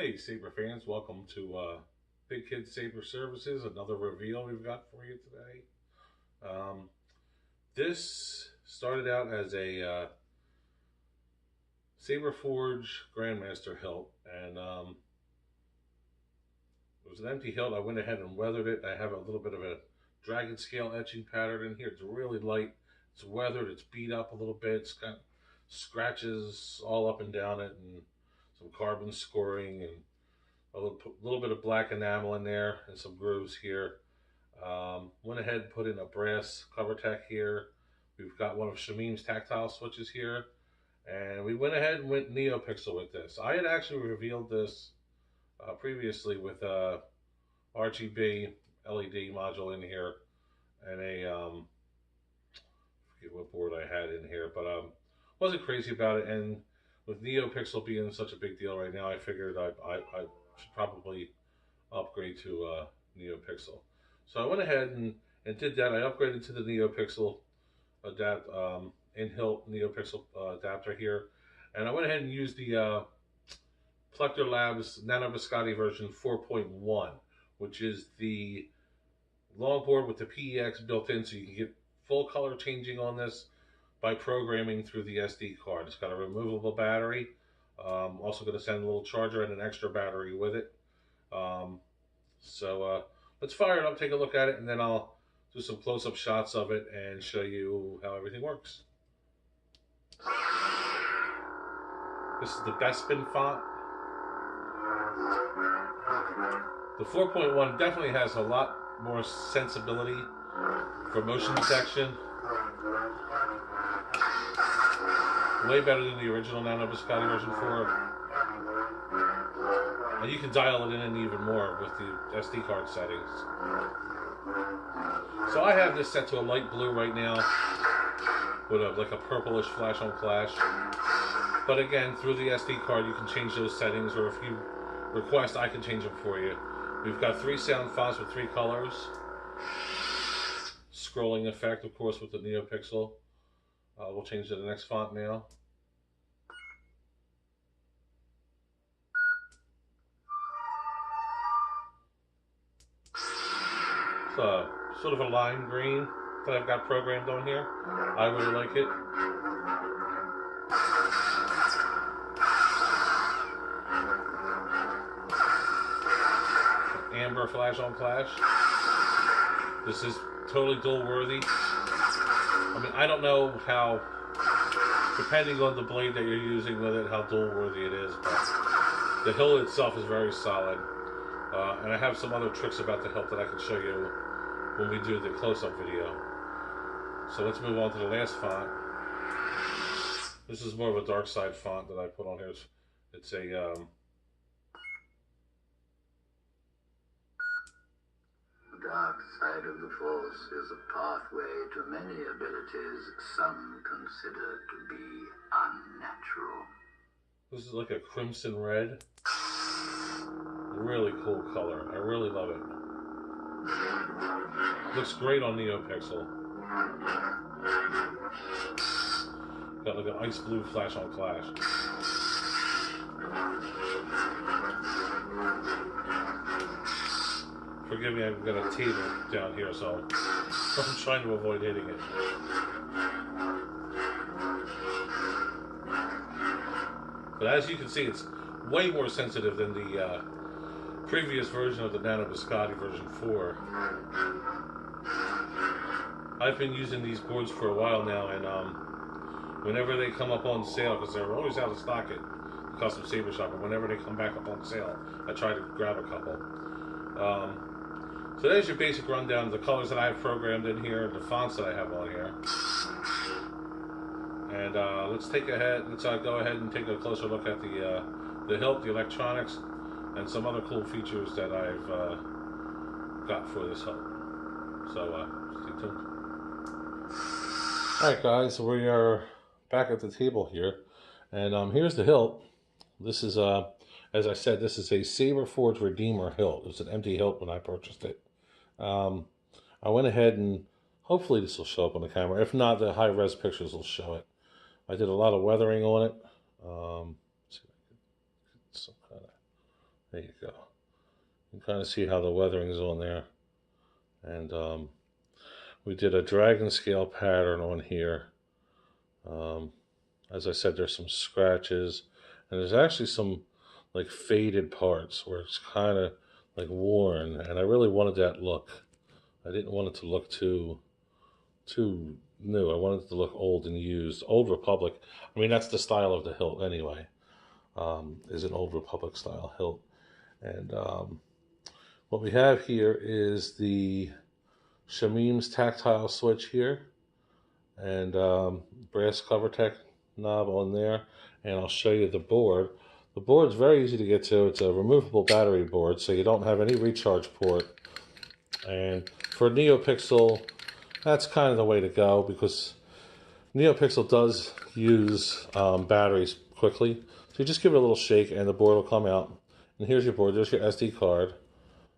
Hey Saber fans, welcome to Big Kid Saber Services, another reveal we've got for you today. Um, this started out as a Saber Forge Grandmaster hilt, and it was an empty hilt. I went ahead and weathered it. I have a little bit of a dragon scale etching pattern in here. It's really light. It's weathered. It's beat up a little bit. It's got scratches all up and down it, and some carbon scoring, and a little bit of black enamel in there and some grooves here. Went ahead and put in a brass cover tech here. We've got one of Shamim's tactile switches here. And we went ahead and went NeoPixel with this. I had actually revealed this previously with a RGB LED module in here and a, I forget what board I had in here, but wasn't crazy about it. And with NeoPixel being such a big deal right now, I figured I should probably upgrade to NeoPixel. So I went ahead and did that. I upgraded to the NeoPixel in-hilt NeoPixel adapter here. And I went ahead and used the Plector Labs Nano Biscotti version 4.1, which is the longboard with the PEX built in, so you can get full color changing on this by programming through the SD card. It's got a removable battery. Also going to send a little charger and an extra battery with it. Let's fire it up, take a look at it, and then I'll do some close-up shots of it and show you how everything works. This is the Bespin font. The 4.1 definitely has a lot more sensibility for motion detection. Way better than the original Nano Biscotti version 4. And you can dial it in even more with the SD card settings. So I have this set to a light blue right now with like a purplish flash on flash. But again, through the SD card you can change those settings, or if you request, I can change them for you. We've got 3 sound fonts with 3 colors. Scrolling effect, of course, with the NeoPixel. We'll change to the next font now. It's sort of a lime green that I've got programmed on here. I really like it. Amber flash on flash. This is totally dual worthy. I mean, I don't know how, depending on the blade that you're using with it, how dual worthy it is, but the hilt itself is very solid. And I have some other tricks about the hilt that I can show you when we do the close-up video. So let's move on to the last font. This is more of a dark side font that I put on here. It's a dark side of the Force is a pathway to many abilities some consider to be unnatural. This is like a crimson red. Really cool color. I really love it. Looks great on NeoPixel. Got like an ice blue flash on flash. Forgive me, I've got a table down here, so I'm trying to avoid hitting it. But as you can see, it's way more sensitive than the previous version of the Nano Biscotti version 4. I've been using these boards for a while now, and whenever they come up on sale, because they're always out of stock at the Custom Saber Shop, and whenever they come back up on sale, I try to grab a couple. So there's your basic rundown of the colors that I have programmed in here, the fonts that I have on here. And let's go ahead and take a closer look at the hilt, the electronics, and some other cool features that I've got for this hilt. So stay tuned. Alright guys, so we are back at the table here, and here's the hilt. This is, as I said, this is a Saber Forge Redeemer hilt. It was an empty hilt when I purchased it. I went ahead and hopefully this will show up on the camera. If not, the high-res pictures will show it. I did a lot of weathering on it. Let's see if I can get some kind of There you go. You can kind of see how the weathering is on there. And we did a dragon scale pattern on here. As I said, there's some scratches, and there's actually some like faded parts where it's kind of like worn, and I really wanted that look. I didn't want it to look too new. I wanted it to look old and used. Old Republic. I mean, that's the style of the hilt anyway. Is an Old Republic style hilt. And what we have here is the Shamim's tactile switch here, and brass cover tech knob on there. And I'll show you the board. The board's very easy to get to. It's a removable battery board, so you don't have any recharge port. And for NeoPixel, that's kind of the way to go, because NeoPixel does use batteries quickly. So you just give it a little shake and the board will come out. And here's your board. There's your SD card.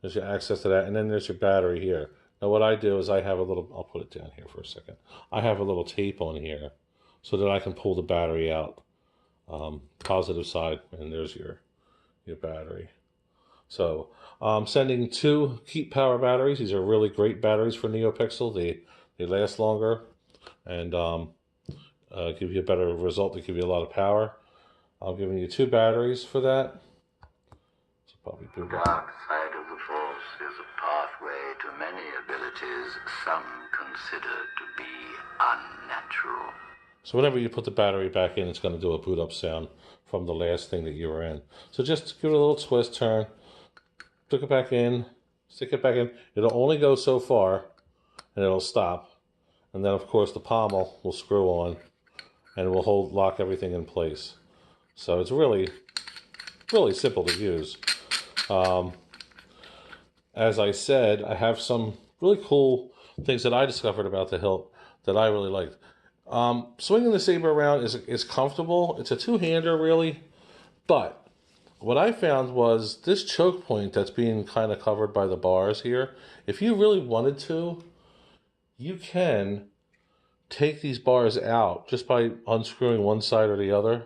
There's your access to that. And then there's your battery here. Now what I do is I have a little, I'll put it down here for a second. I have a little tape on here so that I can pull the battery out. Positive side, and there's your battery. So I'm sending 2 Keep Power batteries. These are really great batteries for NeoPixel. They last longer and give you a better result. They give you a lot of power. I'm giving you 2 batteries for that. So probably do that. Dark side of the Force is a pathway to many abilities some consider to be unnatural. So whenever you put the battery back in, it's going to do a boot up sound from the last thing that you were in. So just give it a little twist, turn, stick it back in, stick it back in. It'll only go so far, and it'll stop. And then, of course, the pommel will screw on, and it will lock everything in place. So it's really, really simple to use. As I said, I have some really cool things that I discovered about the hilt that I really liked. Swinging the Saber around is comfortable. It's a two-hander, really. But what I found was this choke point that's being kind of covered by the bars here, if you really wanted to, you can take these bars out just by unscrewing one side or the other,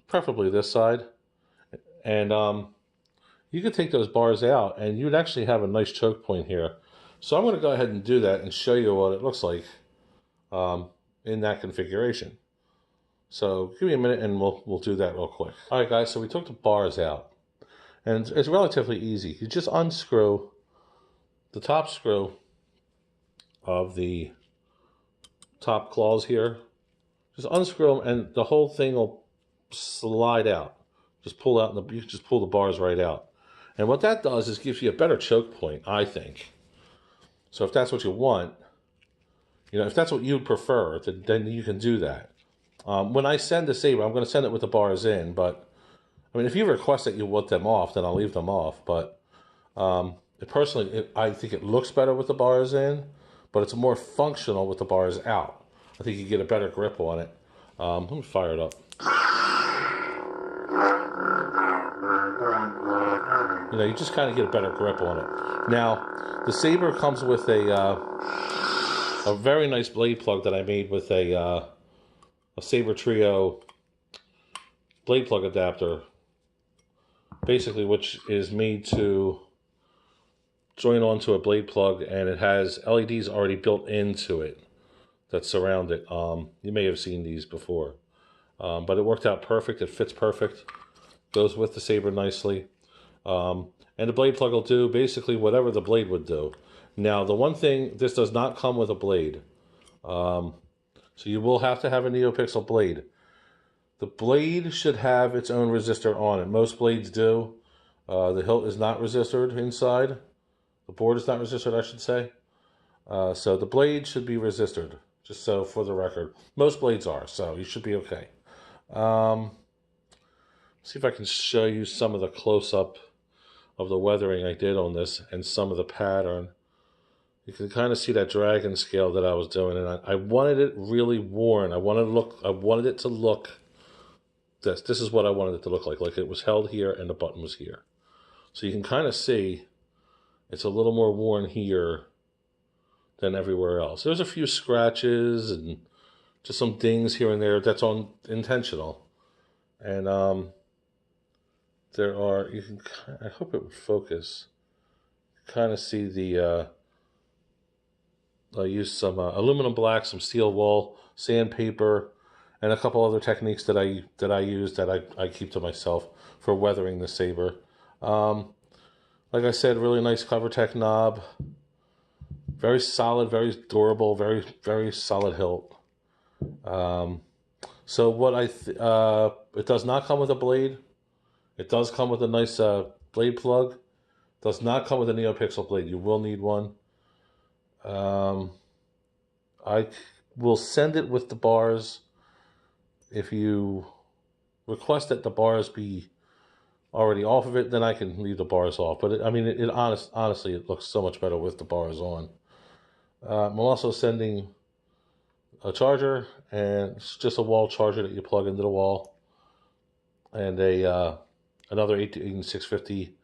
preferably this side. And you could take those bars out and you'd actually have a nice choke point here. So I'm going to go ahead and do that and show you what it looks like in that configuration. So give me a minute and we'll do that real quick. All right, guys, so we took the bars out. And it's relatively easy. You just unscrew the top screw of the top claws here. Just unscrew them and the whole thing will slide out. Just pull out, you just pull the bars right out. And what that does is gives you a better choke point, I think. So if that's what you want, you know, if that's what you prefer, then you can do that. When I send the Saber, I'm going to send it with the bars in, but I mean, if you request that you want them off, then I'll leave them off. But I think it looks better with the bars in, but it's more functional with the bars out. I think you get a better grip on it. Let me fire it up. You know, you just kind of get a better grip on it. Now, the Saber comes with a very nice blade plug that I made with a Saber Trio blade plug adapter, basically, which is made to join onto a blade plug, and it has LEDs already built into it that surround it. You may have seen these before, but it worked out perfect. It fits perfect, goes with the Saber nicely, and the blade plug will do basically whatever the blade would do. Now, the one thing, this does not come with a blade, so you will have to have a NeoPixel blade. The blade should have its own resistor on it. Most blades do. The hilt is not resistored inside. The board is not resistored, I should say. So the blade should be resistored, just so for the record. Most blades are, so you should be okay. See if I can show you some of the close-up of the weathering I did on this and some of the pattern. You can kind of see that dragon scale that I was doing, and I wanted it really worn. I wanted it to look this. This is what I wanted it to look like it was held here and the button was here. So you can kind of see it's a little more worn here than everywhere else. There's a few scratches and just some dings here and there. That's intentional. And there are, you can, I hope it would focus, kind of see the, I used some aluminum black, some steel wool, sandpaper, and a couple other techniques that I use that I keep to myself for weathering the Saber. Like I said, really nice CoverTech knob, very solid, very durable, very solid hilt. So what it does not come with a blade. It does come with a nice blade plug. Does not come with a NeoPixel blade. You will need one. I will send it with the bars. If you request that the bars be already off of it, then I can leave the bars off. But honestly, it looks so much better with the bars on. I'm also sending a charger, and it's just a wall charger that you plug into the wall, and another 18650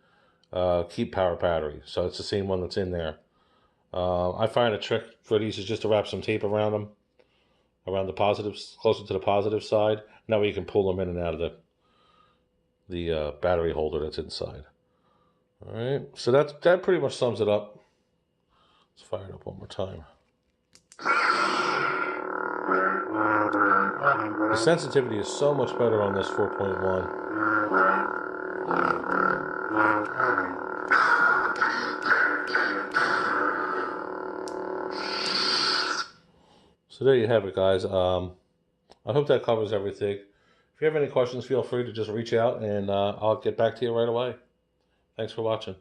keep power battery. So it's the same one that's in there. I find a trick for these is just to wrap some tape around them, around the positives, closer to the positive side. That way you can pull them in and out of the battery holder that's inside. All right, so that pretty much sums it up. Let's fire it up one more time. The sensitivity is so much better on this 4.1. So there you have it, guys. I hope that covers everything. If you have any questions, feel free to just reach out, and I'll get back to you right away. Thanks for watching.